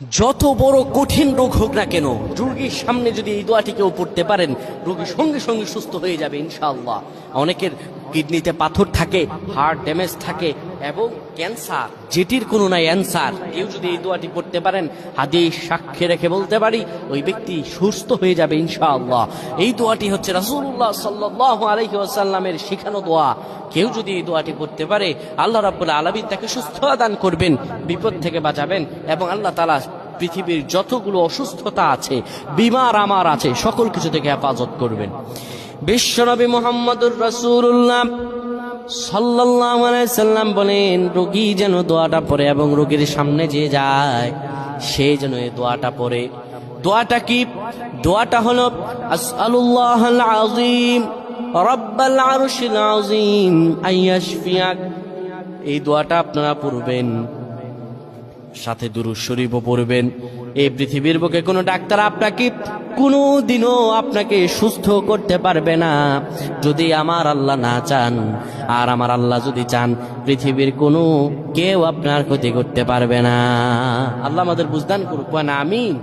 যত বড় কঠিন রোগ হোক না কেন, রোগীর সামনে যদি এই দোয়াটি কেউ পড়তে পারেন, রোগী সঙ্গে সঙ্গে সুস্থ হয়ে যাবে ইনশাআল্লাহ। অনেকের কিডনিতে পাথর থাকে, হার্ট ড্যামেজ থাকে এবং ক্যান্সার, যেটির কোনো নাই অ্যান্সার, কেউ যদি এই দোয়াটি পড়তে পারেন, হাদিস সাক্ষী রেখে বলতে পারি ওই ব্যক্তি সুস্থ হয়ে যাবে ইনশাআল্লাহ। এই দোয়াটি হচ্ছে রাসূলুল্লাহ সাল্লাল্লাহু আলাইহি ওয়াসাল্লামের শিখানো দোয়া। কেউ যদি এই দোয়াটি পড়তে পারে, আল্লাহ রাব্বুল আলামিন তাকে সুস্থতা দান করবেন, বিপদ থেকে বাঁচাবেন এবং আল্লাহ তাআলা পৃথিবীর যতগুলো অসুস্থতা আছে, বিমার আমার আছে, সকল কিছু থেকে হেফাজত করবেন। বিশ্বনবী মুহাম্মদুর রাসূলুল্লাহ সাল্লাল্লাহু আলাইহি সাল্লাম বলেন, রোগী যেন দোয়াটা পড়ে এবং রোগীর সামনে যে যায় সে যেন এই দোয়াটা পড়ে। দোয়াটা কি? দোয়াটা হলো আসআলুল্লাহাল আযীম রাব্বাল আরশিল আযীম আইয়াশফিয়াক। এই দোয়াটা আপনারা পড়বেন, সাথে দুরূদ শরীফও পড়বেন। এই পৃথিবীর বুকে কোনো ডাক্তার আপনাকে কোনো দিনও আপনাকে সুস্থ করতে পারবে না যদি আমার আল্লাহ না চান। আর আমার আল্লাহ যদি চান, পৃথিবীর কোনো কেউ আপনার ক্ষতি করতে পারবে না। আল্লাহ আমাদের বুঝদান করুক, আমিন।